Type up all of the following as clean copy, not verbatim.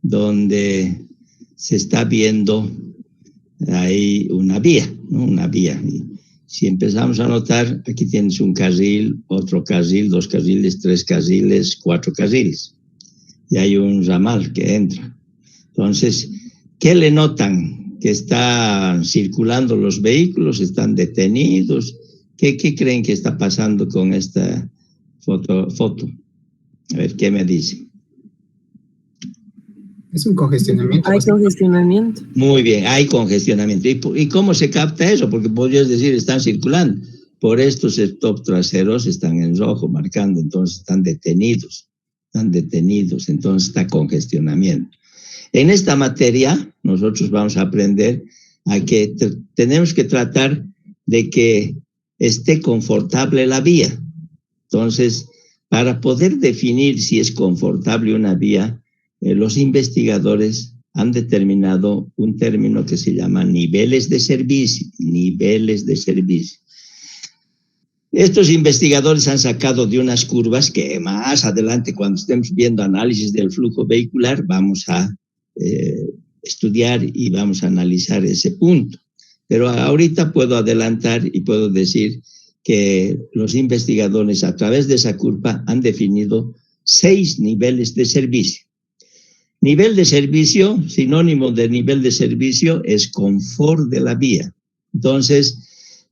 donde se está viendo ahí una vía, ¿no? Una vía. Y si empezamos a notar, aquí tienes un carril, otro carril, 2 carriles, 3 carriles, 4 carriles. Y hay un ramal que entra. Entonces, ¿qué le notan? Que están circulando los vehículos, están detenidos. ¿Qué creen que está pasando con esta foto? A ver, ¿qué me dice? Es un congestionamiento. Hay congestionamiento. Muy bien, hay congestionamiento. ¿Y cómo se capta eso? Porque podrías decir, están circulando. Por estos stop traseros están en rojo, marcando, entonces están detenidos, entonces está congestionamiento. En esta materia, nosotros vamos a aprender a que tenemos que tratar de que esté confortable la vía. Entonces, para poder definir si es confortable una vía, los investigadores han determinado un término que se llama niveles de servicio. Estos investigadores han sacado de unas curvas que más adelante, cuando estemos viendo análisis del flujo vehicular, vamos a estudiar y vamos a analizar ese punto. Pero ahorita puedo adelantar y puedo decir que los investigadores a través de esa curva han definido 6 niveles de servicio. Nivel de servicio, sinónimo de nivel de servicio, es confort de la vía. Entonces,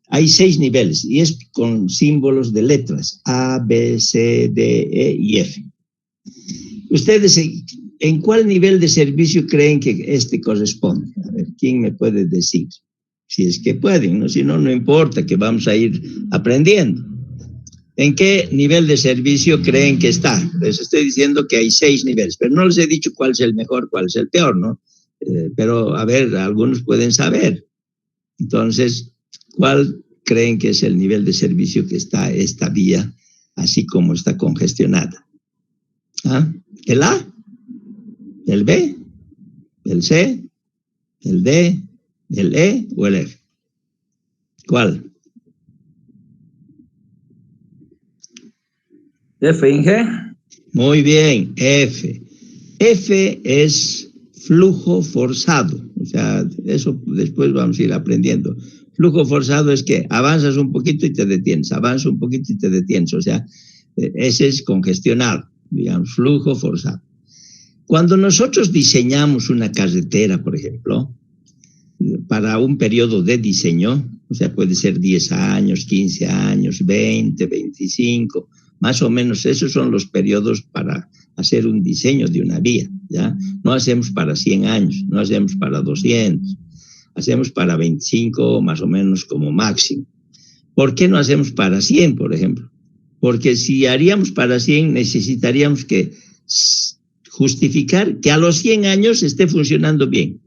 hay 6 niveles y es con símbolos de letras A, B, C, D, E y F. ¿Ustedes en cuál nivel de servicio creen que este corresponde? A ver, ¿quién me puede decir? Si es que pueden, ¿no? Si no, no importa, que vamos a ir aprendiendo. ¿En qué nivel de servicio creen que está? Les estoy diciendo que hay 6 niveles, pero no les he dicho cuál es el mejor, cuál es el peor, ¿no? Pero, a ver, algunos pueden saber. Entonces, ¿cuál creen que es el nivel de servicio que está esta vía, así como está congestionada? ¿Ah? ¿El A? ¿El B? ¿El C? ¿El D? ¿El E o el F? ¿Cuál? F, Inge. Muy bien, F. F es flujo forzado. O sea, eso después vamos a ir aprendiendo. Flujo forzado es que avanzas un poquito y te detienes, avanzas un poquito y te detienes. O sea, ese es congestionado, digamos, flujo forzado. Cuando nosotros diseñamos una carretera, por ejemplo, para un periodo de diseño, o sea, puede ser 10 años, 15 años, 20, 25, más o menos esos son los periodos para hacer un diseño de una vía, ¿ya? No hacemos para 100 años, no hacemos para 200, hacemos para 25 más o menos como máximo. ¿Por qué no hacemos para 100, por ejemplo? Porque si haríamos para 100 necesitaríamos que justificar que a los 100 años esté funcionando bien.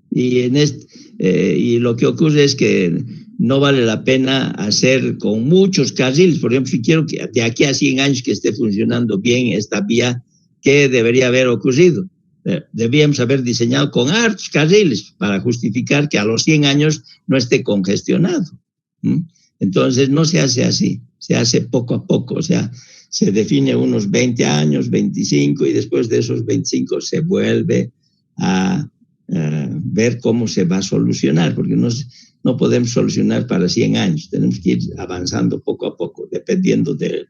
Y lo que ocurre es que no vale la pena hacer con muchos carriles. Por ejemplo, si quiero que de aquí a 100 años que esté funcionando bien esta vía, ¿qué debería haber ocurrido? Debíamos haber diseñado con hartos carriles para justificar que a los 100 años no esté congestionado. Entonces no se hace así, se hace poco a poco, o sea, se define unos 20 años, 25, y después de esos 25 se vuelve a ver cómo se va a solucionar, porque no podemos solucionar para 100 años, tenemos que ir avanzando poco a poco, dependiendo de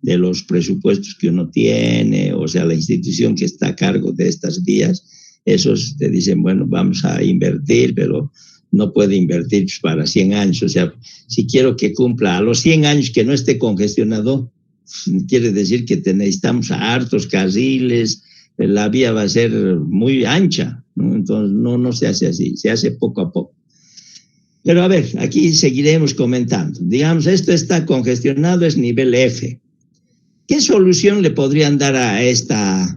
los presupuestos que uno tiene, o sea, la institución que está a cargo de estas vías, esos te dicen, bueno, vamos a invertir, pero no puede invertir para 100 años, o sea, si quiero que cumpla a los 100 años que no esté congestionado, quiere decir que necesitamos hartos carriles, la vía va a ser muy ancha, ¿no? Entonces no se hace así, se hace poco a poco. Pero a ver, aquí seguiremos comentando. Digamos, esto está congestionado, es nivel F. ¿Qué solución le podrían dar a esta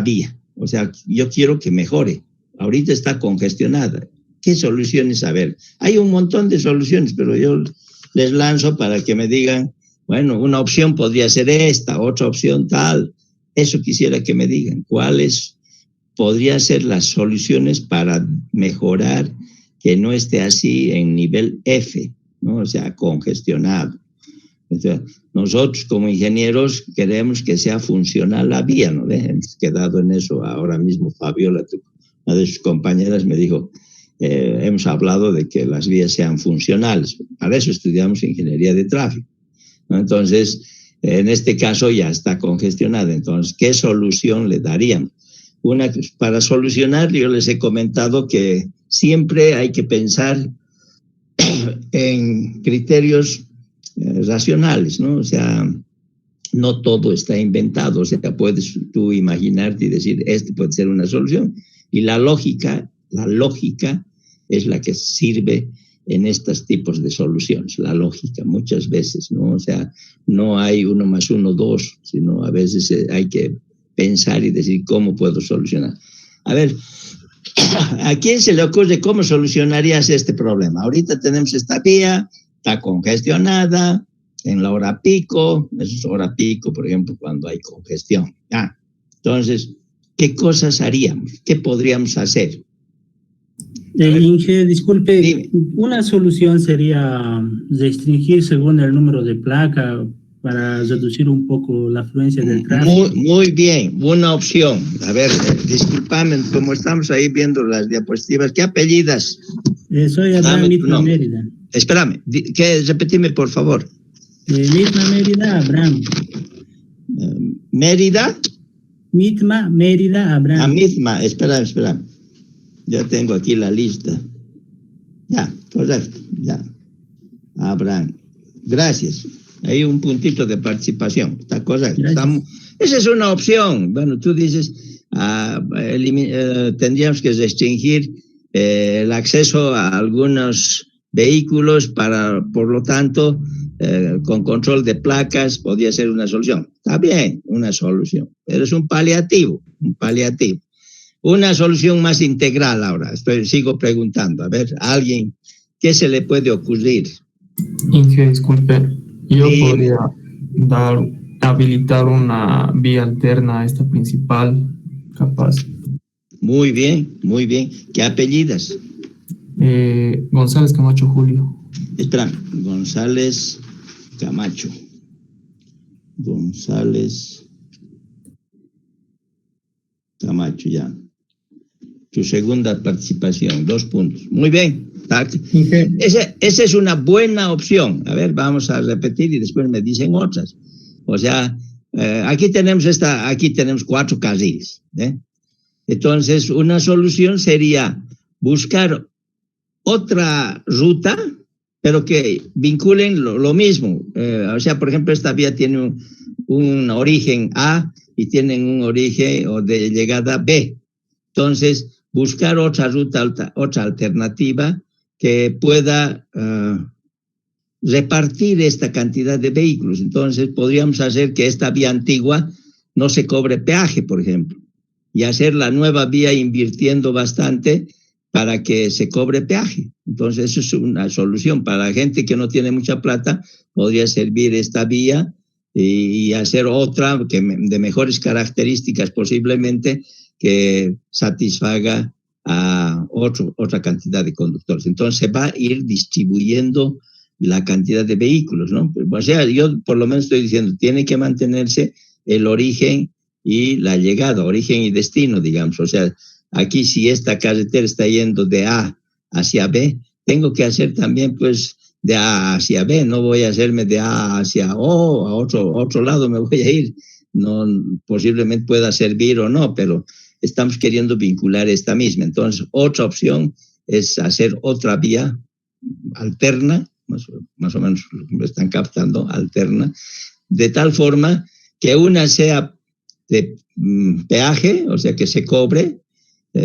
vía? O sea, yo quiero que mejore. Ahorita está congestionada. ¿Qué soluciones? A ver, hay un montón de soluciones, pero yo les lanzo para que me digan, bueno, una opción podría ser esta, otra opción tal. Eso quisiera que me digan, ¿cuáles podrían ser las soluciones para mejorar que no esté así en nivel F, ¿no? O sea, congestionado. O sea, nosotros como ingenieros queremos que sea funcional la vía, ¿no? Hemos quedado en eso ahora mismo. Fabiola, una de sus compañeras, me dijo, hemos hablado de que las vías sean funcionales. Para eso estudiamos ingeniería de tráfico, ¿no? Entonces, en este caso ya está congestionada. Entonces, ¿qué solución le daríamos? Para solucionar, yo les he comentado que siempre hay que pensar en criterios racionales, ¿no? O sea, no todo está inventado. O sea, puedes tú imaginarte y decir, este puede ser una solución. Y la lógica es la que sirve en estos tipos de soluciones. La lógica, muchas veces, ¿no? O sea, no hay 1 más 1, 2, sino a veces hay que pensar y decir, ¿cómo puedo solucionar? A ver, ¿a quién se le ocurre cómo solucionarías este problema? Ahorita tenemos esta vía, está congestionada en la hora pico, eso es hora pico, por ejemplo, cuando hay congestión. Entonces, ¿qué cosas haríamos? ¿Qué podríamos hacer? Inge, disculpe, Dime. una solución sería restringir según el número de placa para reducir un poco la afluencia del tráfico. Muy bien, una opción. A ver, discúlpame, como estamos ahí viendo las diapositivas, ¿qué apellidas? Soy Abraham Mitma Mérida. Espérame, repetime por favor. Mitma Mérida, Abraham. ¿Mérida? Mitma Mérida, Abraham. Mitma, espera. Ya tengo aquí la lista. Ya, correcto, ya. Abraham. Gracias. Hay un puntito de participación. Está correcto. Esa es una opción. Bueno, tú dices, tendríamos que restringir el acceso a algunos vehículos por lo tanto, con control de placas podría ser una solución. Está bien, una solución, pero es un paliativo. Una solución más integral ahora. Sigo preguntando. A ver, a alguien, ¿qué se le puede ocurrir? Inge, disculpe, yo podría habilitar una vía alterna a esta principal, capaz. Muy bien. ¿Qué apellidas? González Camacho Julio. Espera, González Camacho, ya. Tu segunda participación, 2 puntos. Muy bien. Esa es una buena opción. A ver, vamos a repetir y después me dicen otras. O sea, aquí tenemos 4 carriles, ¿eh? Entonces, una solución sería buscar otra ruta, pero que vinculen lo mismo. O sea, por ejemplo, esta vía tiene un origen A y tienen un origen o de llegada B. Entonces, buscar otra ruta, otra alternativa que pueda repartir esta cantidad de vehículos. Entonces, podríamos hacer que esta vía antigua no se cobre peaje, por ejemplo, y hacer la nueva vía invirtiendo bastante para que se cobre peaje. Entonces, eso es una solución. Para la gente que no tiene mucha plata, podría servir esta vía y hacer otra de mejores características posiblemente, que satisfaga a otra cantidad de conductores. Entonces se va a ir distribuyendo la cantidad de vehículos, ¿no? O sea, yo por lo menos estoy diciendo, tiene que mantenerse el origen y la llegada, origen y destino, digamos. O sea, aquí si esta carretera está yendo de A hacia B, tengo que hacer también pues de A hacia B, no voy a hacerme de A hacia O, a otro lado me voy a ir. No, posiblemente pueda servir o no, pero estamos queriendo vincular esta misma. Entonces, otra opción es hacer otra vía alterna, más o menos lo están captando, alterna, de tal forma que una sea de peaje, o sea, que se cobre.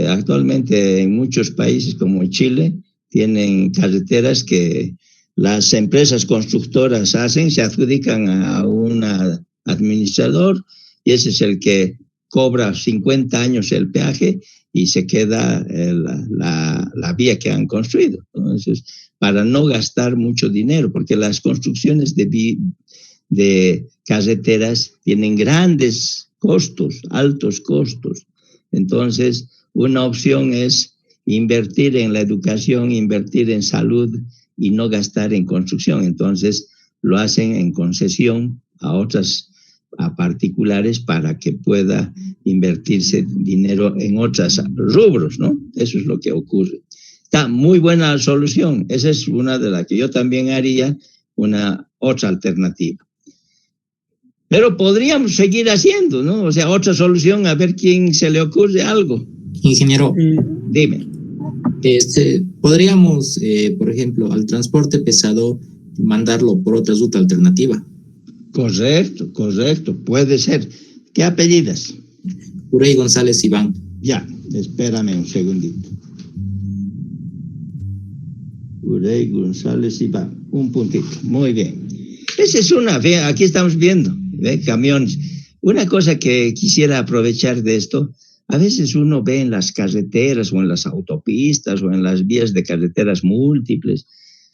Actualmente en muchos países como Chile tienen carreteras que las empresas constructoras se adjudican a un administrador y ese es el que cobra 50 años el peaje y se queda la vía que han construido. Entonces, para no gastar mucho dinero, porque las construcciones de carreteras tienen grandes costos, altos costos. Entonces, una opción es invertir en la educación, invertir en salud y no gastar en construcción. Entonces, lo hacen en concesión a particulares para que pueda invertirse dinero en otros rubros, ¿no? Eso es lo que ocurre. Está muy buena solución. Esa es una de las que yo también haría, una otra alternativa. Pero podríamos seguir haciendo, ¿no? O sea, otra solución, a ver quién se le ocurre algo. Ingeniero, dime. Podríamos, por ejemplo, al transporte pesado mandarlo por otra ruta alternativa. Correcto, puede ser. ¿Qué apellidas? Urey González Iván. Ya, espérame un segundito. Urey González Iván, un puntito, muy bien. Esa es aquí estamos viendo, camiones. Una cosa que quisiera aprovechar de esto, a veces uno ve en las carreteras o en las autopistas o en las vías de carreteras múltiples,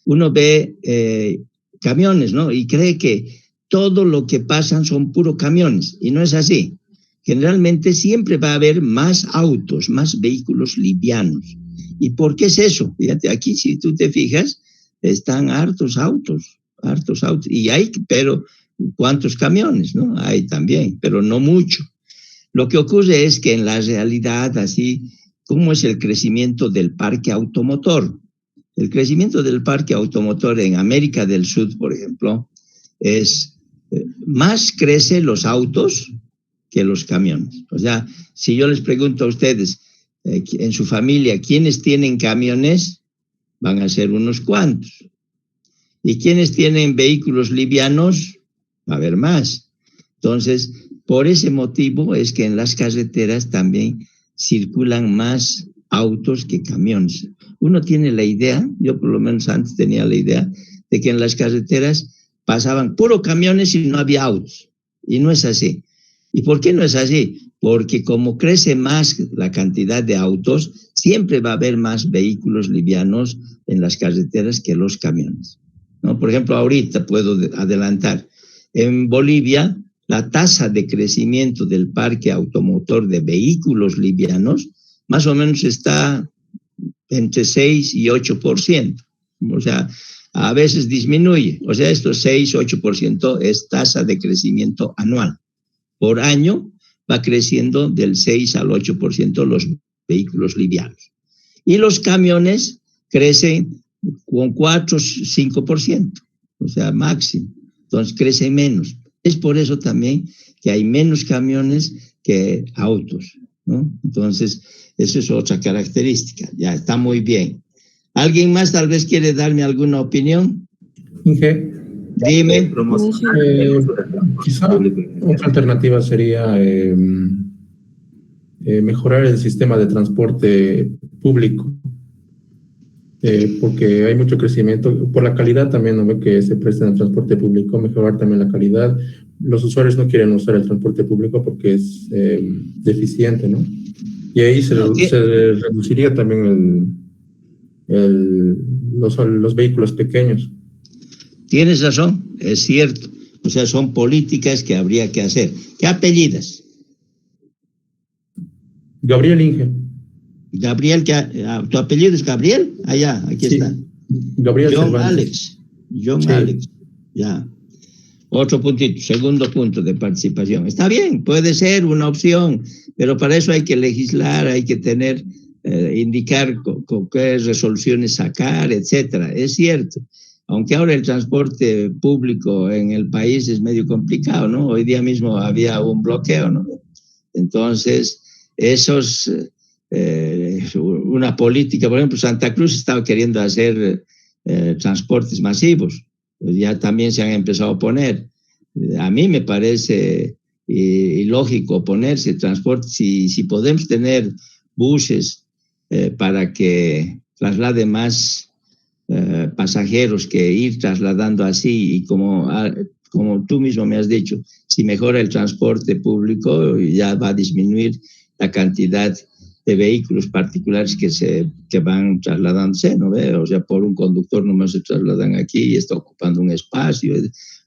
uno ve camiones, ¿no? Y cree que todo lo que pasan son puros camiones, y no es así. Generalmente siempre va a haber más autos, más vehículos livianos. ¿Y por qué es eso? Fíjate, aquí si tú te fijas, están hartos autos, y hay, pero ¿cuántos camiones? ¿No? Hay también, pero no mucho. Lo que ocurre es que en la realidad, así, ¿cómo es el crecimiento del parque automotor? El crecimiento del parque automotor en América del Sur, por ejemplo, es más crece los autos que los camiones. O sea, si yo les pregunto a ustedes, en su familia, ¿quiénes tienen camiones? Van a ser unos cuantos. ¿Y quiénes tienen vehículos livianos? Va a haber más. Entonces, por ese motivo es que en las carreteras también circulan más autos que camiones. Uno tiene la idea, yo por lo menos antes tenía la idea, de que en las carreteras pasaban puro camiones y no había autos. Y no es así. ¿Y por qué no es así? Porque como crece más la cantidad de autos, siempre va a haber más vehículos livianos en las carreteras que los camiones, ¿no? Por ejemplo, ahorita puedo adelantar. En Bolivia, la tasa de crecimiento del parque automotor de vehículos livianos más o menos está entre 6 y 8%. O sea, a veces disminuye. O sea, estos 6, 8% es tasa de crecimiento anual. Por año va creciendo del 6 al 8% los vehículos livianos. Y los camiones crecen con 4, 5%, o sea, máximo. Entonces crecen menos. Es por eso también que hay menos camiones que autos, ¿no? Entonces, eso es otra característica. Ya está muy bien. ¿Alguien más tal vez quiere darme alguna opinión? Inge. Dime. Quizá otra alternativa sería mejorar el sistema de transporte público, porque hay mucho crecimiento, por la calidad también, ¿no? Que se presta en el transporte público, mejorar también la calidad. Los usuarios no quieren usar el transporte público porque es deficiente, ¿no? Y ahí se reduciría también los vehículos pequeños. Tienes razón, es cierto. O sea, son políticas que habría que hacer. ¿Qué apellidas? Gabriel Inge. Gabriel, ¿tu apellido es Gabriel? Allá, aquí sí. Está. Gabriel John Cervantes. Alex, ya. Otro puntito, segundo punto de participación. Está bien, puede ser una opción, pero para eso hay que legislar, hay que tener, indicar con qué resoluciones sacar, etcétera. Es cierto. Aunque ahora el transporte público en el país es medio complicado, ¿no? Hoy día mismo había un bloqueo, ¿no? Entonces, esos, una política, por ejemplo, Santa Cruz estaba queriendo hacer transportes masivos, ya también se han empezado a oponer. A mí me parece ilógico oponerse transporte, si podemos tener buses para que trasladen más pasajeros que ir trasladando así, y como tú mismo me has dicho, si mejora el transporte público ya va a disminuir la cantidad de vehículos particulares que van trasladándose, ¿no ve? O sea, por un conductor nomás se trasladan aquí y está ocupando un espacio.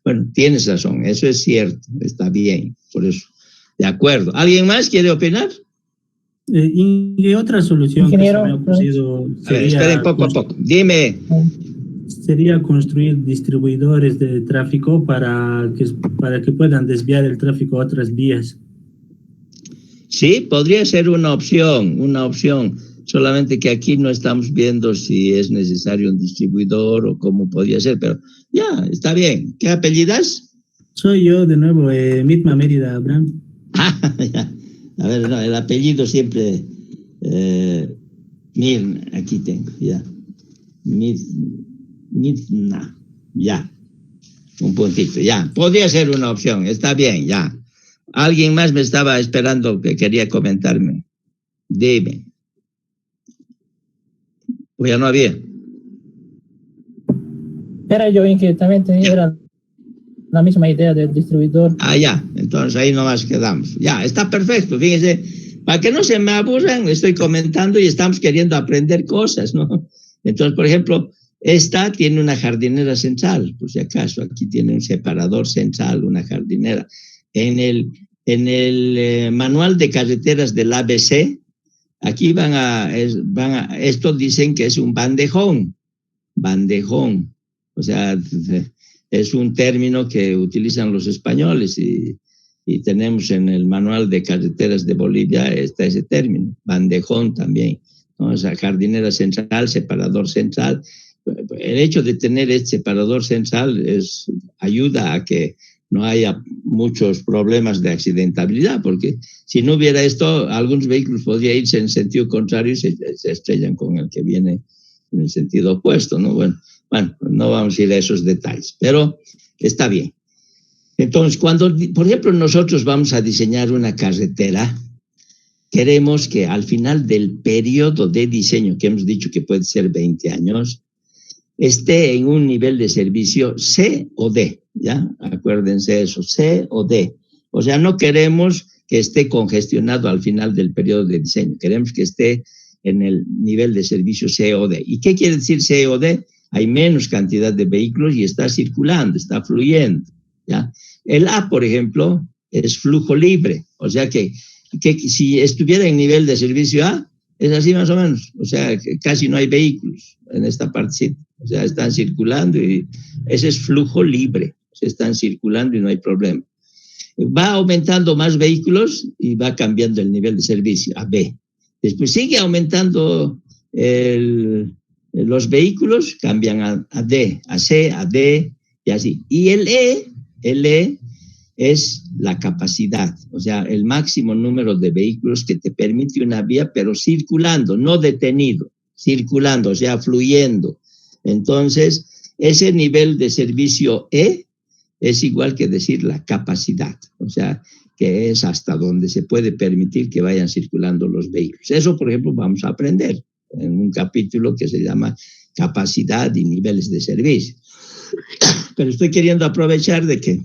Bueno, tienes razón, eso es cierto, está bien, por eso, de acuerdo. ¿Alguien más quiere opinar? Y otra solución que se me ha ocurrido sería... Esperen poco a poco. Dime. sería construir distribuidores de tráfico para que puedan desviar el tráfico a otras vías. Sí, podría ser una opción, solamente que aquí no estamos viendo si es necesario un distribuidor o cómo podría ser, pero ya, está bien. ¿Qué apellidas? Soy yo de nuevo, Mitma Mérida, Abraham. Ya. A ver, no, el apellido siempre, Mir, aquí tengo, ya. Mitna, ya. Un puntito, ya. Podría ser una opción, está bien, ya. Alguien más me estaba esperando que quería comentarme. Dime. O ya no había. Era yo que también era la misma idea del distribuidor. Ya, entonces ahí nomás quedamos. Ya, está perfecto, fíjense, para que no se me aburran, estoy comentando y estamos queriendo aprender cosas, ¿no? Entonces, por ejemplo, esta tiene una jardinera central, por si acaso, aquí tiene un separador central, una jardinera. En el manual de carreteras del ABC, aquí estos dicen que es un bandejón, o sea, es un término que utilizan los españoles y tenemos en el manual de carreteras de Bolivia está ese término, bandejón también, ¿no? O sea, jardinera central, separador central. El hecho de tener este separador central ayuda a que no haya muchos problemas de accidentabilidad, porque si no hubiera esto, algunos vehículos podrían irse en sentido contrario y se estrellan con el que viene en el sentido opuesto, ¿no? Bueno, no vamos a ir a esos detalles, pero está bien. Entonces, cuando, por ejemplo, nosotros vamos a diseñar una carretera, queremos que al final del periodo de diseño, que hemos dicho que puede ser 20 años, esté en un nivel de servicio C o D, ¿ya? Acuérdense eso, C o D. O sea, no queremos que esté congestionado al final del periodo de diseño, queremos que esté en el nivel de servicio C o D. ¿Y qué quiere decir C o D? Hay menos cantidad de vehículos y está circulando, está fluyendo, ¿ya? El A, por ejemplo, es flujo libre, o sea que si estuviera en nivel de servicio A, es así más o menos, o sea, que casi no hay vehículos en esta parte, o sea, están circulando y ese es flujo libre, se están circulando y no hay problema. Va aumentando más vehículos y va cambiando el nivel de servicio a B. Después sigue aumentando los vehículos, cambian a D, a C, a D y así. Y el E es la capacidad, o sea, el máximo número de vehículos que te permite una vía, pero circulando, no detenido, circulando, o sea, fluyendo. Entonces, ese nivel de servicio E es igual que decir la capacidad, o sea, que es hasta donde se puede permitir que vayan circulando los vehículos. Eso, por ejemplo, vamos a aprender en un capítulo que se llama capacidad y niveles de servicio. Pero estoy queriendo aprovechar de que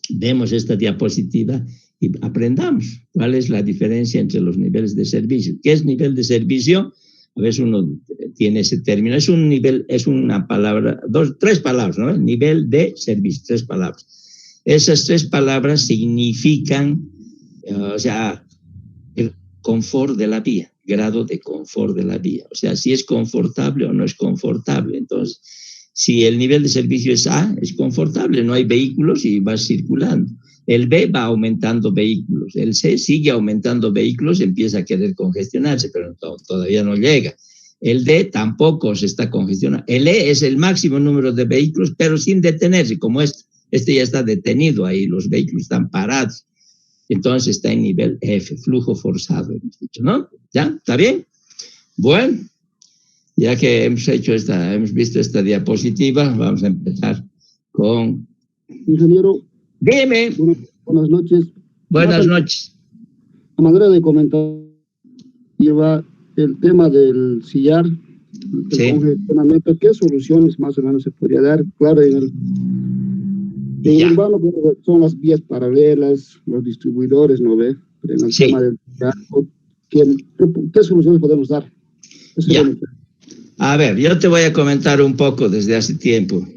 vemos esta diapositiva y aprendamos cuál es la diferencia entre los niveles de servicio. ¿Qué es nivel de servicio? A veces uno tiene ese término. Es un nivel, es una palabra, tres palabras, ¿no? Nivel de servicio, 3 palabras. Esas 3 palabras significan, o sea, el confort de la vía, grado de confort de la vía. O sea, si es confortable o no es confortable. Entonces, si el nivel de servicio es A, es confortable, no hay vehículos y va circulando. El B va aumentando vehículos. El C sigue aumentando vehículos, empieza a querer congestionarse, pero todavía no llega. El D tampoco se está congestionando. El E es el máximo número de vehículos, pero sin detenerse, como este ya está detenido ahí, los vehículos están parados. Entonces está en nivel F, flujo forzado, hemos dicho, ¿no? ¿Ya? ¿Está bien? Bueno, ya que hemos visto esta diapositiva, vamos a empezar con... Ingeniero. Dime. Buenas noches. Buenas noches. A manera de comentar, lleva el tema del sillar, el congestionamiento. ¿Qué soluciones más o menos se podría dar? Claro, en el urbano son las vías paralelas, los distribuidores, ¿no ve? Pero en el tema del sillar, ¿qué soluciones podemos dar? A ver, yo te voy a comentar un poco desde hace tiempo.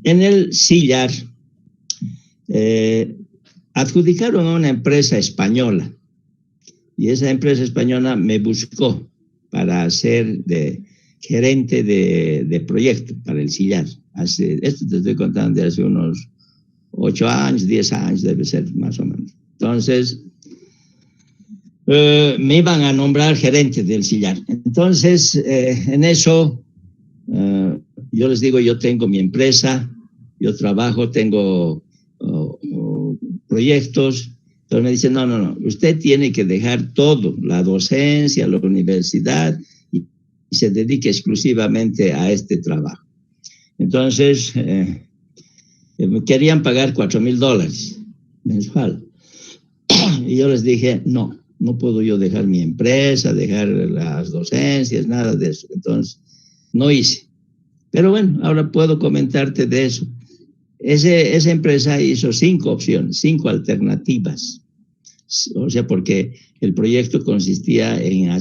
En el sillar, adjudicaron a una empresa española y esa empresa española me buscó para hacer gerente de proyecto para el sillar. Esto te estoy contando de hace unos 8 años, 10 años debe ser más o menos. Entonces, me iban a nombrar gerente del sillar. Entonces, en eso, yo les digo, yo tengo mi empresa, yo trabajo, tengo proyectos. Entonces me dicen, no, usted tiene que dejar todo, la docencia, la universidad, y se dedique exclusivamente a este trabajo. Entonces, me querían pagar $4,000 mensual. Y yo les dije, no puedo yo dejar mi empresa, dejar las docencias, nada de eso. Entonces, no hice. Pero bueno, ahora puedo comentarte de eso. Esa empresa hizo 5 opciones, 5 alternativas. O sea, porque el proyecto consistía en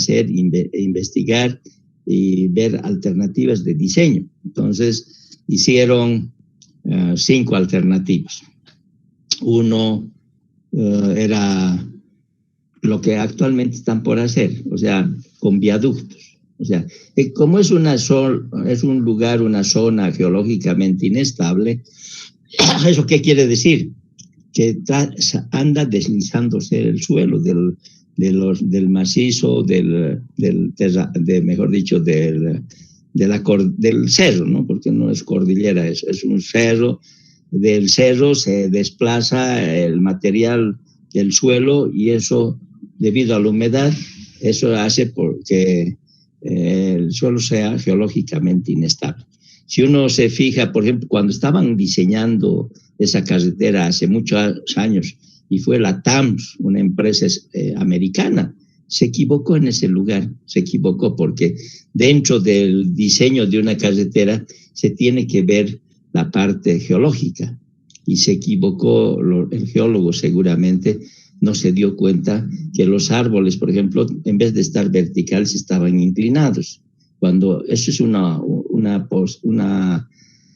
investigar y ver alternativas de diseño. Entonces, hicieron 5 alternativas. Uno era lo que actualmente están por hacer, o sea, con viaductos. O sea, como es un lugar, una zona geológicamente inestable, ¿eso qué quiere decir? Que anda deslizándose el suelo del macizo, mejor dicho, del cerro, ¿no? Porque no es cordillera, es un cerro. Del cerro se desplaza el material del suelo y eso, debido a la humedad, eso hace que el suelo sea geológicamente inestable. Si uno se fija, por ejemplo, cuando estaban diseñando esa carretera hace muchos años, y fue la TAMS, una empresa americana, se equivocó en ese lugar, se equivocó porque dentro del diseño de una carretera se tiene que ver la parte geológica, y se equivocó el geólogo seguramente, no se dio cuenta que los árboles, por ejemplo, en vez de estar verticales, estaban inclinados. Cuando eso es una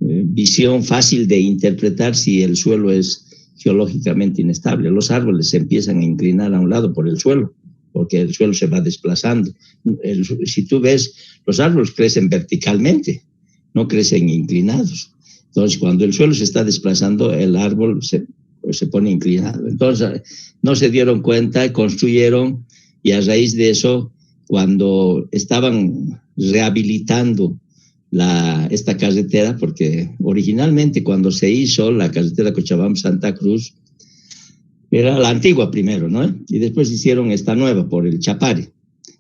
visión fácil de interpretar si el suelo es geológicamente inestable. Los árboles se empiezan a inclinar a un lado por el suelo, porque el suelo se va desplazando. Si tú ves, los árboles crecen verticalmente, no crecen inclinados. Entonces, cuando el suelo se está desplazando, el árbol se pone inclinado. Entonces, no se dieron cuenta, construyeron, y a raíz de eso, cuando estaban rehabilitando esta carretera, porque originalmente cuando se hizo la carretera Cochabamba-Santa Cruz, era la antigua primero, ¿no? Y después hicieron esta nueva por el Chapare.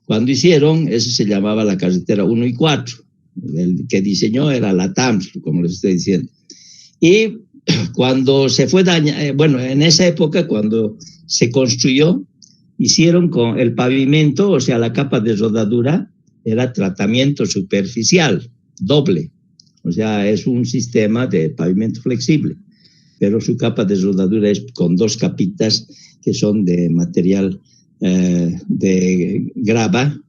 Cuando hicieron, eso se llamaba la carretera 1 y 4. El que diseñó era la TAMS, como les estoy diciendo. Y cuando se fue bueno, en esa época, cuando se construyó, hicieron con el pavimento, o sea, la capa de rodadura, era tratamiento superficial, doble. O sea, es un sistema de pavimento flexible, pero su capa de rodadura es con 2 capitas que son de material de grava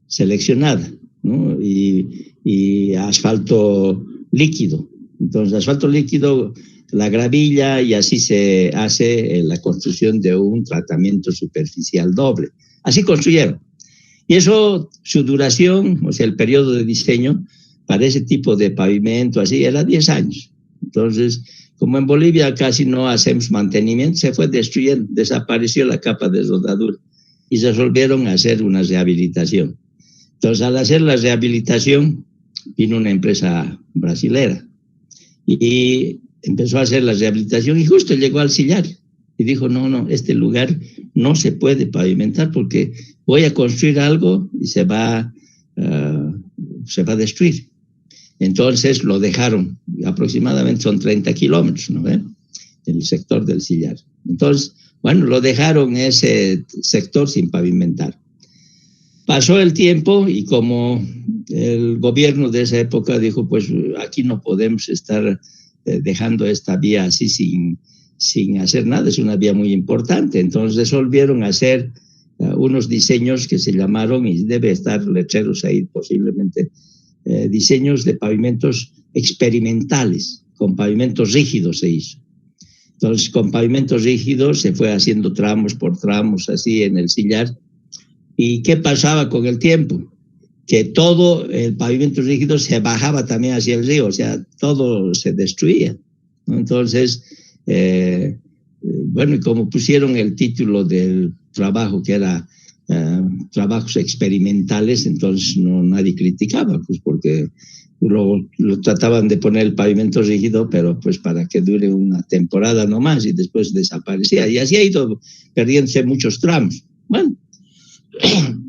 seleccionada, ¿no? Y asfalto líquido. Entonces, asfalto líquido, la gravilla, y así se hace la construcción de un tratamiento superficial doble. Así construyeron. Y eso, su duración, o sea, el periodo de diseño para ese tipo de pavimento, así, era 10 años. Entonces, como en Bolivia casi no hacemos mantenimiento, se fue destruyendo, desapareció la capa de rodadura y se resolvieron a hacer una rehabilitación. Entonces, al hacer la rehabilitación, vino una empresa brasilera y empezó a hacer la rehabilitación y justo llegó al sillar y dijo, no, este lugar no se puede pavimentar porque voy a construir algo y se va a destruir. Entonces lo dejaron, aproximadamente son 30 kilómetros, ¿no ven? El sector del sillar. Entonces, bueno, lo dejaron ese sector sin pavimentar. Pasó el tiempo y como el gobierno de esa época dijo, pues aquí no podemos estar dejando esta vía así sin hacer nada, es una vía muy importante. Entonces resolvieron hacer unos diseños que se llamaron, y debe estar letreros ahí posiblemente, diseños de pavimentos experimentales, con pavimentos rígidos se hizo. Entonces, con pavimentos rígidos se fue haciendo tramos por tramos, así en el sillar. ¿Y qué pasaba con el tiempo? que todo el pavimento rígido se bajaba también hacia el río, o sea, todo se destruía, ¿no? Entonces, bueno, y como pusieron el título del trabajo, que era trabajos experimentales, entonces nadie criticaba, pues porque lo trataban de poner el pavimento rígido, pero pues para que dure una temporada nomás y después desaparecía. Y así ha ido perdiéndose muchos tramos. Bueno,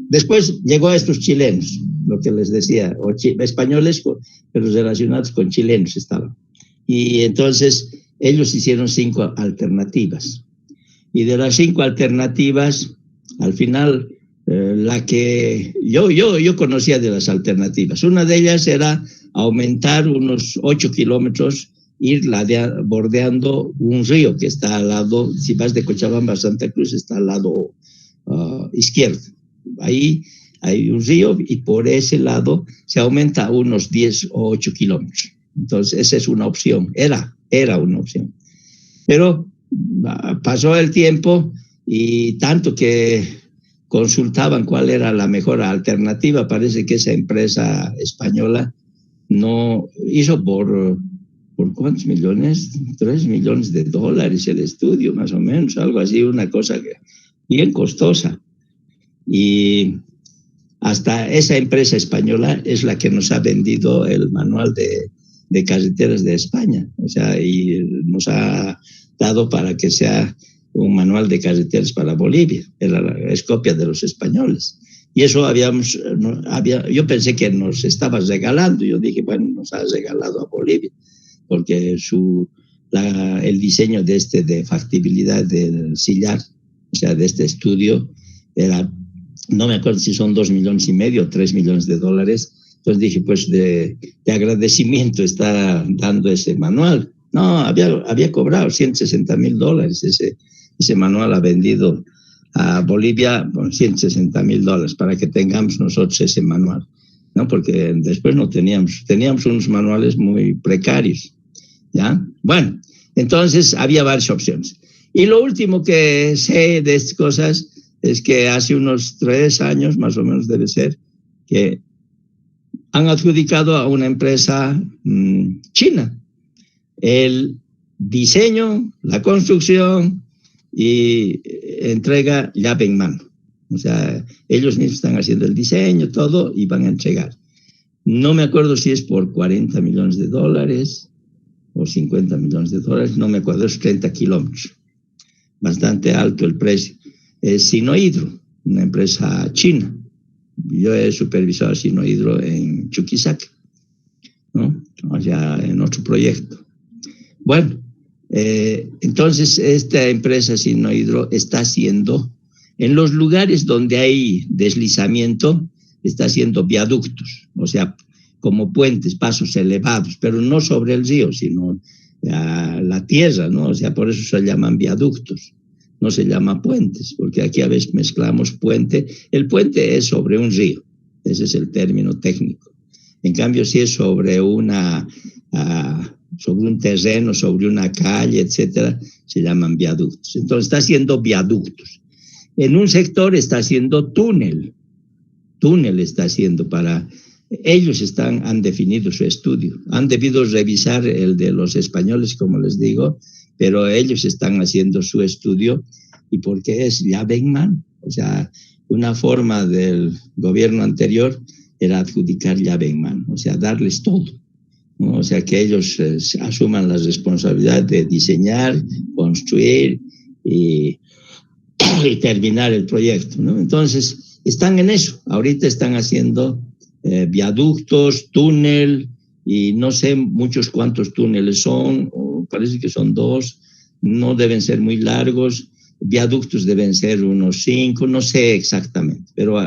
después llegó a estos chilenos, lo que les decía, o españoles, pero relacionados con chilenos estaban. Y entonces ellos hicieron 5 alternativas. Y de las 5 alternativas, al final, la que yo conocía de las alternativas, una de ellas era aumentar unos 8 kilómetros, ir bordeando un río que está al lado, si vas de Cochabamba a Santa Cruz, está al lado izquierdo. Ahí hay un río y por ese lado se aumenta unos 10 o 8 kilómetros. Entonces, esa es una opción, era una opción. Pero pasó el tiempo y tanto que consultaban cuál era la mejor alternativa, parece que esa empresa española no hizo por ¿cuántos millones? 3 millones de dólares el estudio, más o menos, algo así, una cosa bien costosa. Y hasta esa empresa española es la que nos ha vendido el manual de carreteras de España, o sea, y nos ha dado para que sea un manual de carreteras para Bolivia, es copia de los españoles. Y eso yo pensé que nos estaba regalando, yo dije, bueno, nos ha regalado a Bolivia, porque el diseño de factibilidad del sillar, o sea, de este estudio, era, no me acuerdo si son 2,5 millones o 3 millones de dólares. Entonces dije, pues de agradecimiento está dando ese manual. No, había cobrado $160,000. Ese manual ha vendido a Bolivia por $160,000 para que tengamos nosotros ese manual, ¿no? Porque después no teníamos unos manuales muy precarios, ¿ya? Bueno, entonces había varias opciones. Y lo último que sé de estas cosas es que hace unos 3 años, más o menos debe ser, que han adjudicado a una empresa china el diseño, la construcción y entrega llave en mano. O sea, ellos mismos están haciendo el diseño, todo, y van a entregar. No me acuerdo si es por $40 millones o $50 millones, no me acuerdo, es 30 kilómetros. Bastante alto el precio. Es Sinohydro, una empresa china. Yo he supervisado a Sinohydro en Chuquisaca, ¿no? O sea, en otro proyecto. Bueno, entonces esta empresa Sinohydro está haciendo, en los lugares donde hay deslizamiento, está haciendo viaductos, o sea, como puentes, pasos elevados, pero no sobre el río, sino a la tierra, ¿no? O sea, por eso se llaman viaductos, no se llama puentes, porque aquí a veces mezclamos puente. El puente es sobre un río, ese es el término técnico. En cambio, si es sobre un terreno, sobre una calle, etcétera, se llaman viaductos. Entonces está haciendo viaductos. En un sector está haciendo túnel está haciendo para... Ellos han definido su estudio, han debido revisar el de los españoles, como les digo, pero ellos están haciendo su estudio, y porque es llave en mano. O sea, una forma del gobierno anterior era adjudicar llave en mano, o sea, darles todo, ¿no? O sea, que ellos asuman la responsabilidad de diseñar, construir y terminar el proyecto, ¿no? Entonces, están en eso. Ahorita están haciendo viaductos, túnel, y no sé muchos cuántos túneles son, o parece que son 2, no deben ser muy largos, viaductos deben ser unos 5, no sé exactamente, pero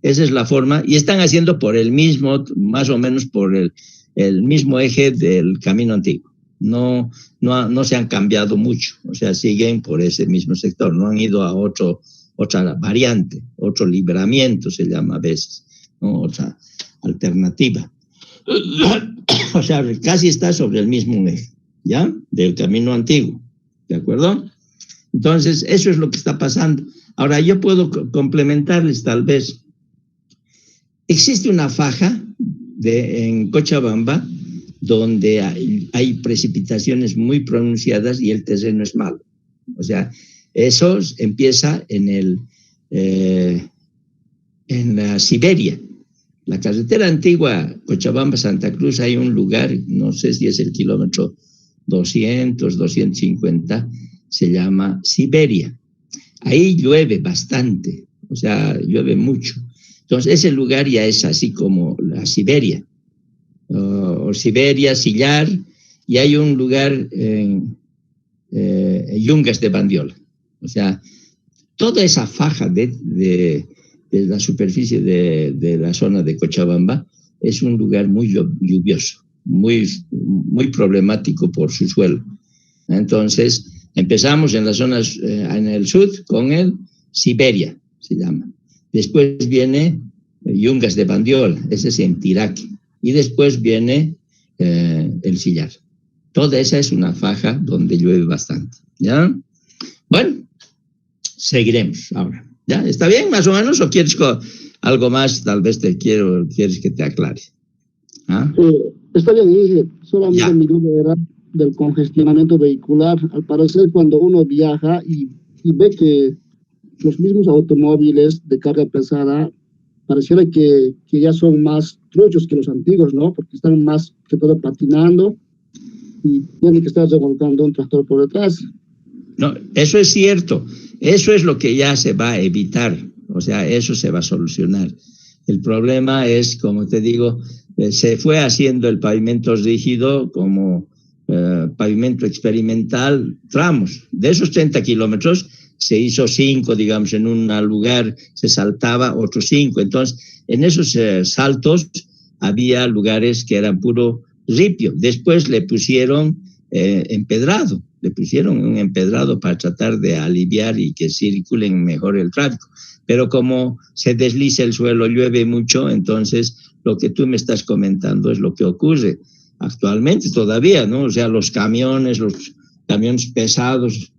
esa es la forma, y están haciendo por el mismo, más o menos por el mismo eje del camino antiguo. No se han cambiado mucho, o sea, siguen por ese mismo sector, no han ido a otra variante, otro libramiento se llama a veces, ¿no? Otra alternativa. O sea, casi está sobre el mismo eje, ¿ya? Del camino antiguo, ¿de acuerdo? Entonces, eso es lo que está pasando. Ahora, yo puedo complementarles tal vez. existe una faja en Cochabamba donde hay precipitaciones muy pronunciadas y el terreno es malo. O sea, eso empieza en la Siberia. La carretera antigua Cochabamba-Santa Cruz, hay un lugar, no sé si es el kilómetro 200, 250, se llama Siberia. Ahí llueve bastante, o sea, llueve mucho. Entonces, ese lugar ya es así como la Siberia, o Siberia, Sillar, y hay un lugar en Yungas de Bandiola. O sea, toda esa faja de la superficie de la zona de Cochabamba es un lugar muy lluvioso, muy problemático por su suelo. Entonces, empezamos en las zonas en el sur con el Siberia, se llama. Después viene Yungas de Bandiola, ese es en Tiraque. Y después viene el Sillar. Toda esa es una faja donde llueve bastante. ¿Ya? Bueno, seguiremos ahora. ¿Ya? ¿Está bien más o menos o quieres algo más? Tal vez quieres que te aclare. ¿Ah? Está bien, Inge. Solamente mi duda era del congestionamiento vehicular. Al parecer, cuando uno viaja y ve que los mismos automóviles de carga pesada pareciera que ya son más truchos que los antiguos, ¿no? Porque están más que todo patinando y tienen que estar remolcando un tractor por detrás. No, eso es cierto. Eso es lo que ya se va a evitar. O sea, eso se va a solucionar. El problema es, como te digo, se fue haciendo el pavimento rígido como pavimento experimental, tramos. De esos 30 kilómetros, se hizo 5, digamos, en un lugar se saltaba otros 5. Entonces, en esos saltos había lugares que eran puro ripio. Después le pusieron empedrado, le pusieron un empedrado para tratar de aliviar y que circulen mejor el tráfico. Pero como se desliza el suelo, llueve mucho, entonces lo que tú me estás comentando es lo que ocurre actualmente todavía, ¿no? O sea, los camiones pesados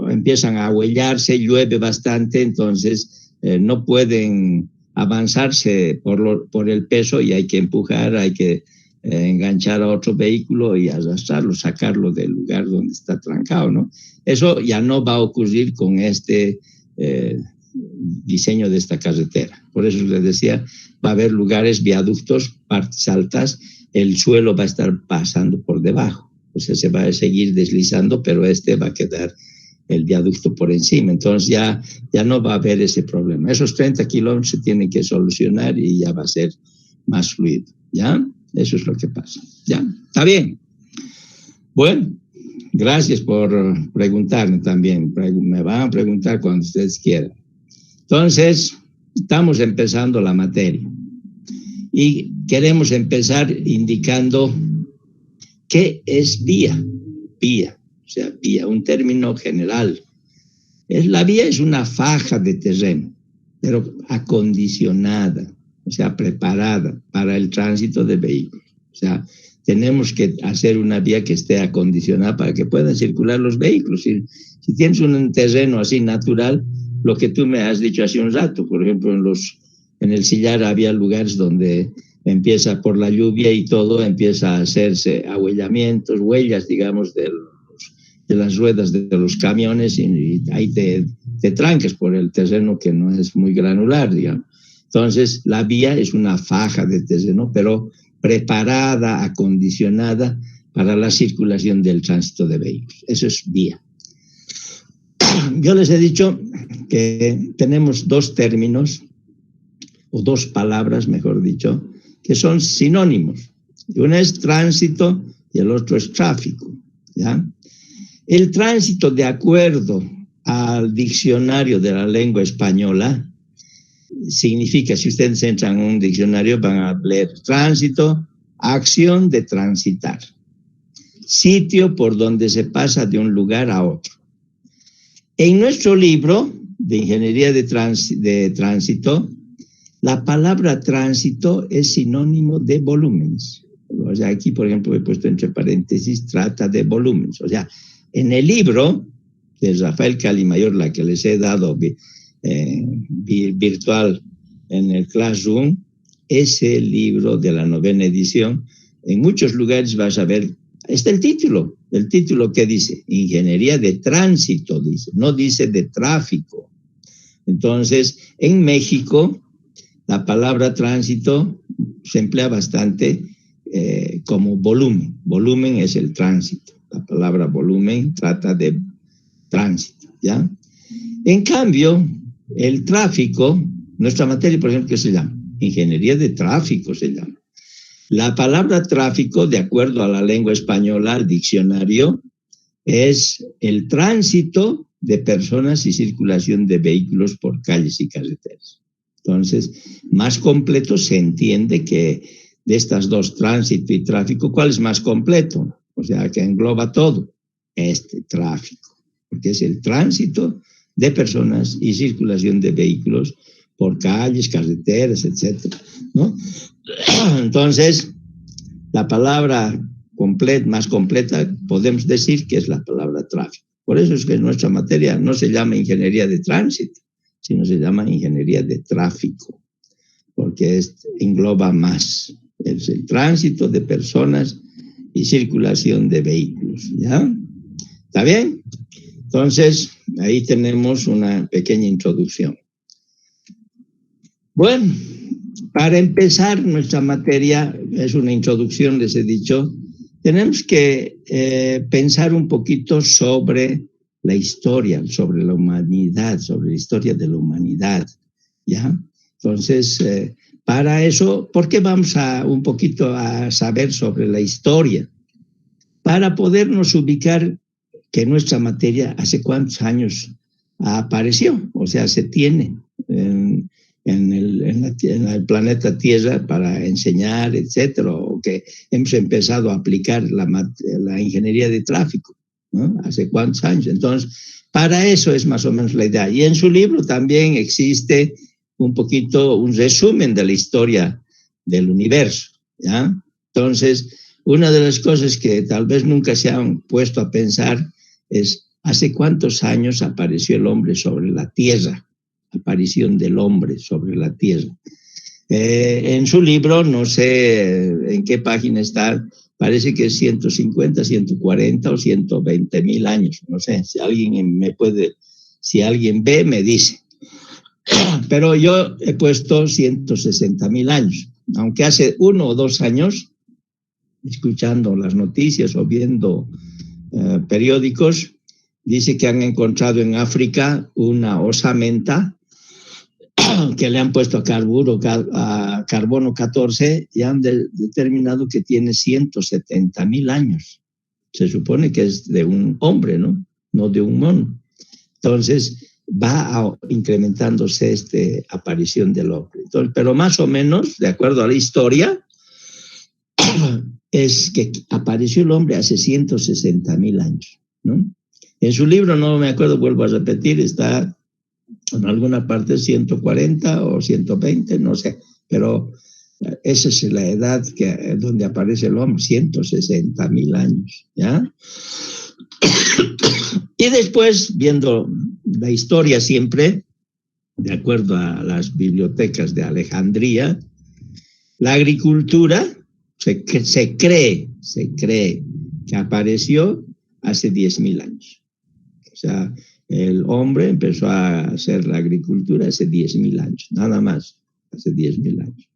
empiezan a huellarse, llueve bastante, entonces no pueden avanzarse por el peso y hay que empujar, hay que enganchar a otro vehículo y arrastrarlo, sacarlo del lugar donde está trancado, ¿no? Eso ya no va a ocurrir con este diseño de esta carretera. Por eso les decía, va a haber lugares, viaductos, partes altas, el suelo va a estar pasando por debajo. O sea, se va a seguir deslizando, pero va a quedar el viaducto por encima. Entonces ya no va a haber ese problema. Esos 30 kilómetros se tienen que solucionar y ya va a ser más fluido. ¿Ya? Eso es lo que pasa. ¿Ya? Está bien. Bueno, gracias por preguntarme también. Me van a preguntar cuando ustedes quieran. Entonces, estamos empezando la materia. Y queremos empezar indicando ¿qué es vía? Vía, o sea, vía, un término general. La vía es una faja de terreno, pero acondicionada, o sea, preparada para el tránsito de vehículos. O sea, tenemos que hacer una vía que esté acondicionada para que puedan circular los vehículos. Si tienes un terreno así natural, lo que tú me has dicho hace un rato, por ejemplo, en el Sillar había lugares donde empieza por la lluvia y todo empieza a hacerse ahuellamientos, huellas, digamos, de las ruedas de los camiones y ahí te trancas por el terreno que no es muy granular, digamos. Entonces, la vía es una faja de terreno, pero preparada, acondicionada para la circulación del tránsito de vehículos. Eso es vía. Yo les he dicho que tenemos dos términos, o dos palabras, mejor dicho, que son sinónimos. Uno es tránsito y el otro es tráfico, ¿ya? El tránsito, de acuerdo al diccionario de la lengua española, significa, si ustedes entran en un diccionario, van a leer tránsito, acción de transitar, sitio por donde se pasa de un lugar a otro. En nuestro libro de Ingeniería de Tránsito, la palabra tránsito es sinónimo de volúmenes. O sea, aquí, por ejemplo, he puesto entre paréntesis, trata de volúmenes. O sea, en el libro de Rafael Calimayor, la que les he dado virtual en el Classroom ese libro de la 9ª edición. En muchos lugares vas a ver, está el título que dice, Ingeniería de Tránsito, dice, no dice de tráfico. Entonces, en México, la palabra tránsito se emplea bastante como volumen. Volumen es el tránsito. La palabra volumen trata de tránsito, ¿ya? En cambio, el tráfico, nuestra materia, por ejemplo, ¿qué se llama? Ingeniería de tráfico se llama. La palabra tráfico, de acuerdo a la lengua española, al diccionario, es el tránsito de personas y circulación de vehículos por calles y carreteras. Entonces, más completo se entiende que de estas dos, tránsito y tráfico, ¿cuál es más completo? O sea, que engloba todo, tráfico, porque es el tránsito de personas y circulación de vehículos por calles, carreteras, etcétera, ¿no? Entonces, la palabra más completa podemos decir que es la palabra tráfico. Por eso es que nuestra materia no se llama ingeniería de tránsito, sino se llama ingeniería de tráfico, porque engloba más. Es el tránsito de personas y circulación de vehículos, ¿ya? ¿Está bien? Entonces, ahí tenemos una pequeña introducción. Bueno, para empezar nuestra materia, es una introducción, les he dicho, tenemos que pensar un poquito sobre la historia, sobre la humanidad, sobre la historia de la humanidad, ¿ya? Entonces, para eso, ¿por qué vamos un poquito a saber sobre la historia? Para podernos ubicar que nuestra materia hace cuántos años apareció, o sea, se tiene en el planeta Tierra para enseñar, etcétera, o que hemos empezado a aplicar la ingeniería de tráfico, ¿no? Hace cuántos años. Entonces, para eso es más o menos la idea. Y en su libro también existe un poquito un resumen de la historia del universo, ¿ya? Entonces, una de las cosas que tal vez nunca se han puesto a pensar es ¿hace cuántos años apareció el hombre sobre la Tierra? Aparición del hombre sobre la Tierra. En su libro, no sé en qué página está, parece que es 150, 140 o 120 mil años. No sé, si alguien ve, me dice. Pero yo he puesto 160 mil años, aunque hace 1 o 2 años, escuchando las noticias o viendo periódicos, dice que han encontrado en África una osamenta que le han puesto a carbono 14 y han determinado que tiene 170 mil años. Se supone que es de un hombre, ¿no? No de un mono. Entonces, va incrementándose esta aparición del hombre. Entonces, pero más o menos, de acuerdo a la historia, es que apareció el hombre hace 160 mil años, ¿no? En su libro, no me acuerdo, vuelvo a repetir, está en alguna parte 140 o 120, no sé, pero esa es la edad donde aparece el hombre, 160 mil años, ¿ya? Y después, viendo la historia siempre, de acuerdo a las bibliotecas de Alejandría, la agricultura se cree que apareció hace 10.000 años. O sea, el hombre empezó a hacer la agricultura hace 10.000 años, nada más, hace 10.000 años.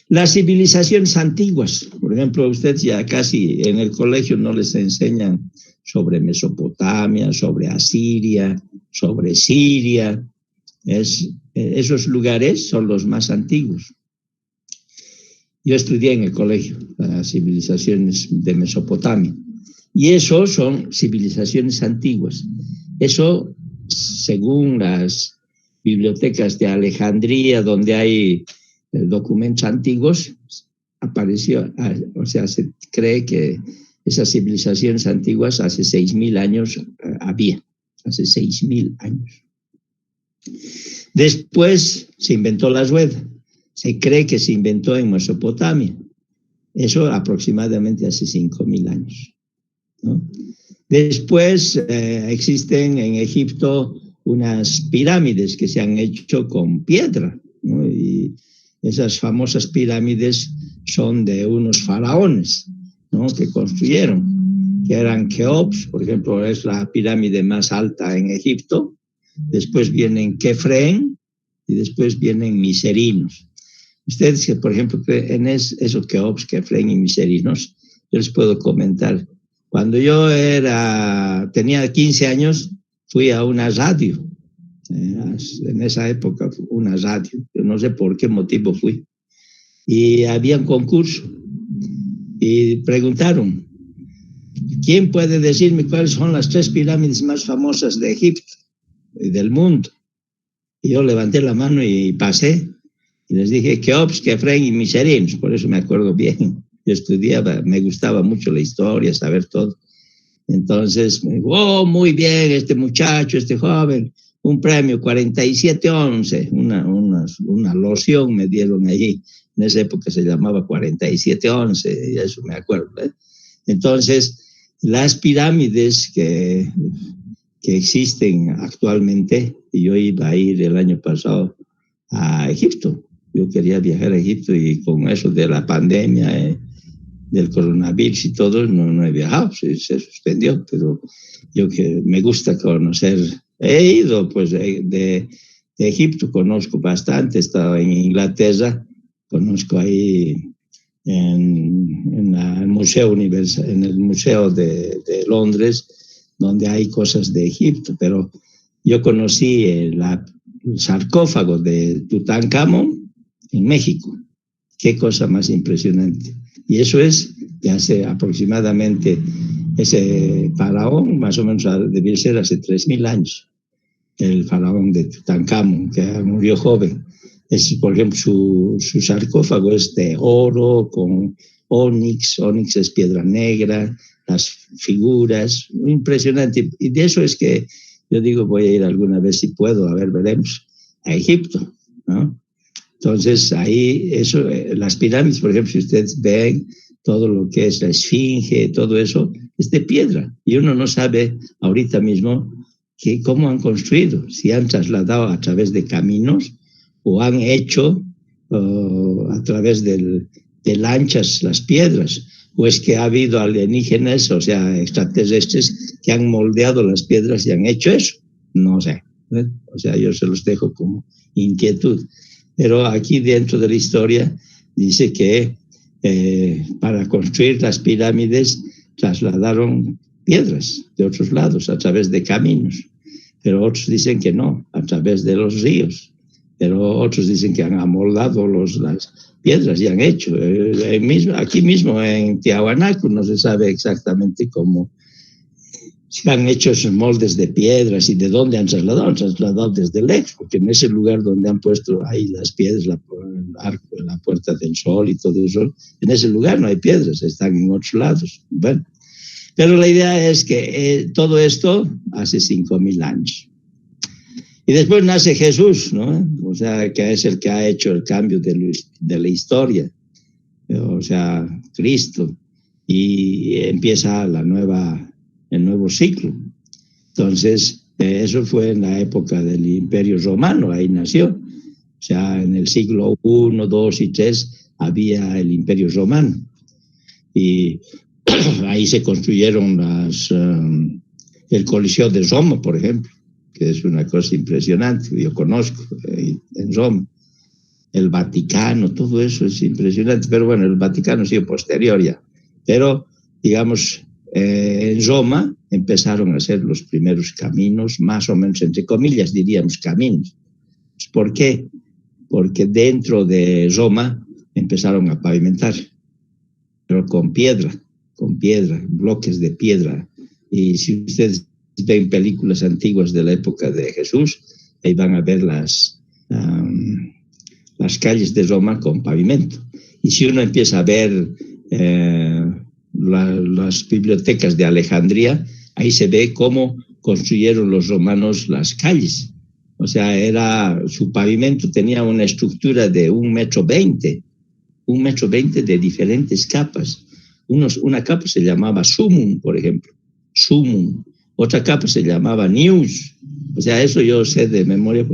Las civilizaciones antiguas, por ejemplo, ustedes ya casi en el colegio no les enseñan sobre Mesopotamia, sobre Asiria, sobre Siria. Esos lugares son los más antiguos. Yo estudié en el colegio las civilizaciones de Mesopotamia y eso son civilizaciones antiguas. Eso, según las bibliotecas de Alejandría, donde hay documentos antiguos, apareció, o sea, se cree que esas civilizaciones antiguas hace 6.000 años había, hace 6.000 años. Después se inventó la rueda. Se cree que se inventó en Mesopotamia. Eso aproximadamente hace 5.000 años, ¿no? Después existen en Egipto unas pirámides que se han hecho con piedra, ¿no? Y esas famosas pirámides son de unos faraones, ¿no? Que construyeron, que eran Keops, por ejemplo, es la pirámide más alta en Egipto, después vienen Kefren y después vienen Miserinos. Ustedes que, por ejemplo, en eso Keops, Kefren y Miserinos, yo les puedo comentar. Cuando yo tenía 15 años, fui a una radio. En esa época, una radio. Yo no sé por qué motivo fui. Y había un concurso. Y preguntaron, ¿quién puede decirme cuáles son las 3 pirámides más famosas de Egipto y del mundo? Y yo levanté la mano y pasé. Y les dije Keops, Kefren y Miserinos. Por eso me acuerdo bien. Yo estudiaba, me gustaba mucho la historia, saber todo. Entonces, me dijo, oh, muy bien, este muchacho, este joven, un premio 4711, una loción me dieron allí. En esa época se llamaba 4711, y eso me acuerdo. Entonces, las pirámides que existen actualmente, y yo iba a ir el año pasado a Egipto. Yo quería viajar a Egipto y con eso de la pandemia, del coronavirus y todo, no he viajado, se suspendió, pero yo que me gusta conocer, he ido pues de Egipto, conozco bastante, he estado en Inglaterra, conozco ahí en el Museo de Londres, donde hay cosas de Egipto, pero yo conocí el sarcófago de Tutankamón en México. Qué cosa más impresionante. Y eso es de hace aproximadamente, ese faraón, más o menos debió ser hace 3000 años, el faraón de Tutankamón, que murió joven. Por ejemplo, su sarcófago es de oro con ónix es piedra negra, las figuras, impresionante. Y de eso es que yo digo, voy a ir alguna vez si puedo, a ver, veremos, a Egipto, ¿no? Entonces, ahí, las pirámides, por ejemplo, si ustedes ven todo lo que es la esfinge, todo eso, es de piedra. Y uno no sabe ahorita mismo cómo han construido, si han trasladado a través de caminos o han hecho a través de lanchas las piedras, o es que ha habido alienígenas, o sea, extraterrestres, que han moldeado las piedras y han hecho eso. No sé, ¿eh? O sea, yo se los dejo como inquietud. Pero aquí dentro de la historia dice que para construir las pirámides trasladaron piedras de otros lados a través de caminos, pero otros dicen que no, a través de los ríos, pero otros dicen que han amoldado las piedras y han hecho. Aquí mismo en Tiahuanaco no se sabe exactamente cómo se han hecho esos moldes de piedras y de dónde han trasladado desde lejos, porque en ese lugar donde han puesto ahí las piedras, el arco, la Puerta del Sol y todo eso, en ese lugar no hay piedras, están en otros lados. Bueno, pero la idea es que todo esto hace 5000 años. Y después nace Jesús, ¿no? O sea, que es el que ha hecho el cambio de la historia, o sea, Cristo, y empieza el nuevo ciclo. Entonces, eso fue en la época del Imperio Romano, ahí nació. O sea, en el siglo I, II y III había el Imperio Romano. Y ahí se construyeron el Coliseo de Roma, por ejemplo, que es una cosa impresionante, yo conozco en Roma. El Vaticano, todo eso es impresionante, pero bueno, el Vaticano ha sido posterior ya. Pero, digamos, en Roma empezaron a hacer los primeros caminos, más o menos, entre comillas, diríamos caminos. ¿Por qué? Porque dentro de Roma empezaron a pavimentar, pero con piedra, bloques de piedra. Y si ustedes ven películas antiguas de la época de Jesús, ahí van a ver las calles de Roma con pavimento. Y si uno empieza a ver las bibliotecas de Alejandría, ahí se ve cómo construyeron los romanos las calles. O sea, su pavimento tenía una estructura de 1,20 m, de diferentes capas. Una capa se llamaba sumum, por ejemplo, sumum. Otra capa se llamaba nius. O sea, eso yo sé de memoria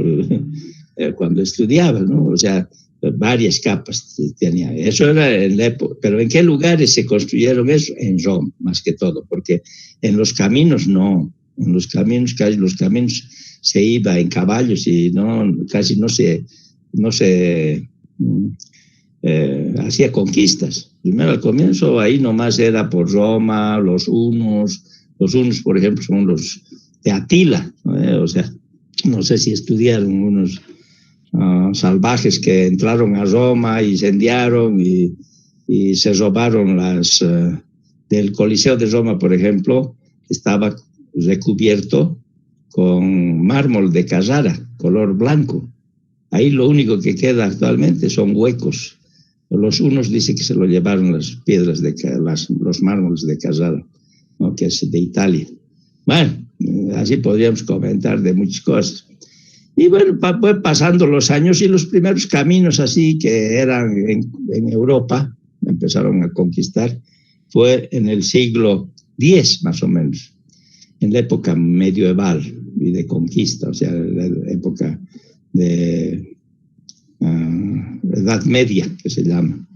cuando estudiaba, ¿no? O sea, varias capas tenía. Eso era en la época. Pero ¿en qué lugares se construyeron eso? En Roma, más que todo, porque en los caminos no. En los caminos, casi los caminos se iba en caballos y no, casi no se hacía conquistas. Primero al comienzo ahí nomás era por Roma, los hunos, por ejemplo, son los de Atila, ¿no? O sea, no sé si estudiaron unos salvajes que entraron a Roma, incendiaron y se robaron las del Coliseo de Roma, por ejemplo, estaba recubierto con mármol de Carrara, color blanco. Ahí lo único que queda actualmente son huecos. Los unos dicen que se lo llevaron las piedras, los mármoles de Carrara, ¿no? Que es de Italia. Bueno, así podríamos comentar de muchas cosas. Y bueno, fue pasando los años y los primeros caminos así que eran en Europa, empezaron a conquistar, fue en el siglo X más o menos, en la época medieval y de conquista, o sea, la época de Edad Media, que se llama.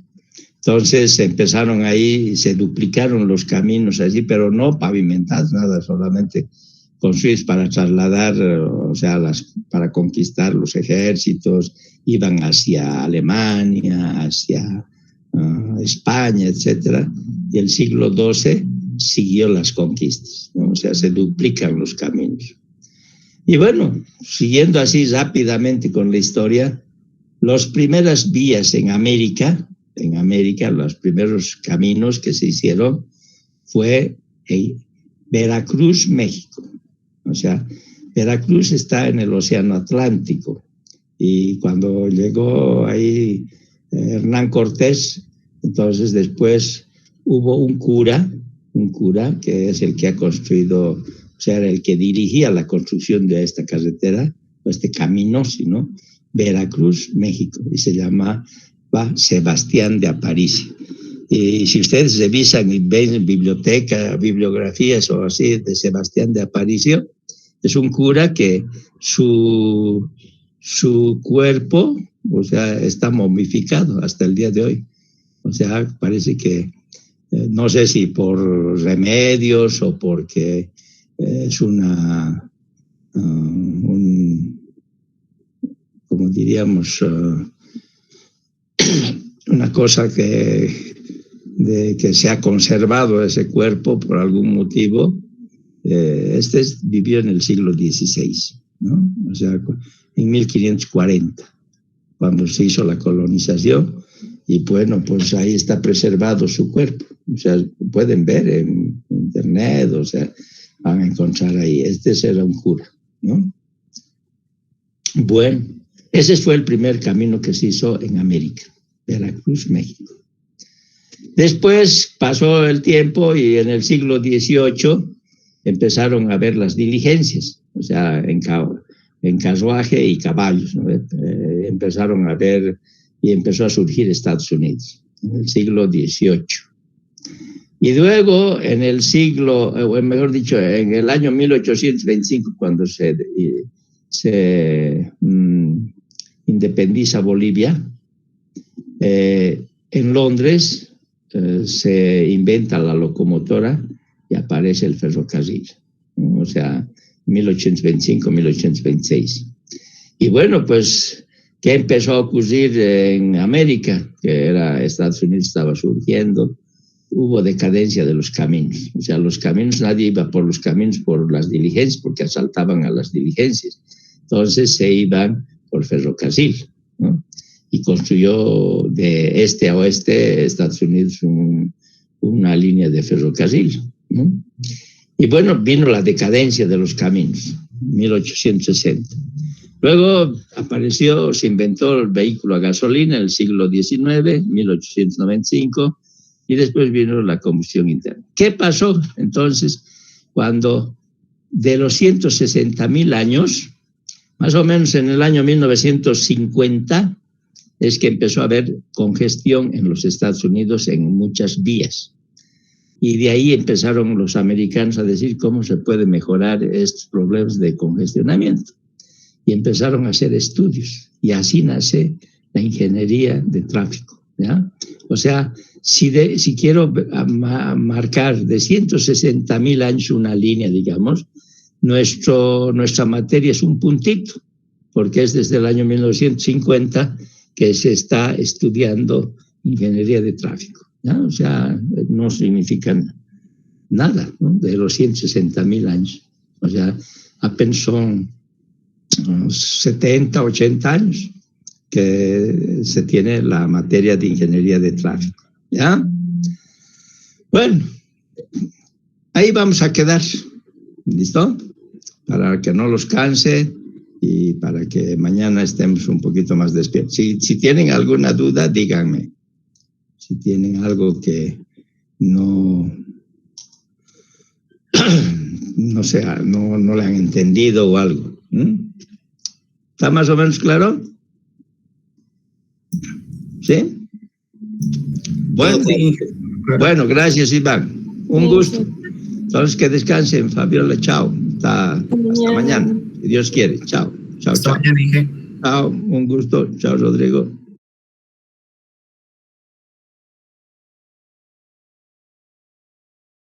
Entonces empezaron ahí, se duplicaron los caminos allí, pero no pavimentados, nada, solamente construidos para trasladar, o sea, para conquistar los ejércitos, iban hacia Alemania, hacia España, etcétera, y el siglo XII siguió las conquistas, ¿no? O sea, se duplican los caminos. Y bueno, siguiendo así rápidamente con la historia, las primeras vías en América, los primeros caminos que se hicieron fue en Veracruz, México. O sea, Veracruz está en el Océano Atlántico y cuando llegó ahí Hernán Cortés, entonces después hubo un cura que es el que ha construido, o sea, era el que dirigía la construcción de esta carretera, o este camino, ¿no? Veracruz, México, y se llamaba Sebastián de Aparicio. Y si ustedes revisan y ven bibliografías o así de Sebastián de Aparicio, es un cura que su cuerpo, o sea, está momificado hasta el día de hoy. O sea, parece que, no sé si por remedios o porque es como diríamos, una cosa que se ha conservado ese cuerpo por algún motivo. Vivió en el siglo XVI, ¿no? O sea, en 1540, cuando se hizo la colonización, y bueno, pues ahí está preservado su cuerpo. O sea, pueden ver en internet, o sea, van a encontrar ahí. Era un cura, ¿no? Bueno, ese fue el primer camino que se hizo en América, Veracruz, México. Después pasó el tiempo y en el siglo XVIII empezaron a haber las diligencias, o sea, en carruaje y caballos, ¿no? Empezaron a ver y empezó a surgir Estados Unidos en el siglo XVIII. Y luego en el mejor dicho, en el año 1825, cuando se independiza Bolivia, en Londres se inventa la locomotora y aparece el ferrocarril, ¿no? O sea, 1825, 1826. Y bueno, pues, ¿qué empezó a ocurrir en América? Que Estados Unidos estaba surgiendo, hubo decadencia de los caminos. O sea, los caminos, nadie iba por los caminos por las diligencias, porque asaltaban a las diligencias. Entonces se iban por ferrocarril, ¿no? Y construyó de este a oeste Estados Unidos una línea de ferrocarril, ¿no? Y bueno, vino la decadencia de los caminos, 1860. Luego se inventó el vehículo a gasolina en el siglo XIX, 1895, y después vino la combustión interna. ¿Qué pasó entonces cuando de los 160,000 años, más o menos en el año 1950, es que empezó a haber congestión en los Estados Unidos en muchas vías? Y de ahí empezaron los americanos a decir cómo se puede mejorar estos problemas de congestionamiento. Y empezaron a hacer estudios. Y así nace la ingeniería de tráfico, ¿ya? O sea, si quiero marcar de 160.000 años una línea, digamos, nuestra materia es un puntito, porque es desde el año 1950 que se está estudiando ingeniería de tráfico, ¿ya? O sea, no significan nada, ¿no? De los 160.000 años. O sea, apenas son 70, 80 años que se tiene la materia de ingeniería de tráfico, ¿ya? Bueno, ahí vamos a quedar, ¿listo? Para que no los canse y para que mañana estemos un poquito más despiertos. Si tienen alguna duda, díganme. Si tienen algo que no le han entendido o algo. ¿Está más o menos claro? ¿Sí? Bueno, gracias, Iván. Un gusto. Entonces, que descansen, Fabiola. Chao. Hasta mañana. Si Dios quiere. Chao. Chao, chao. Chao, un gusto. Chao, Rodrigo.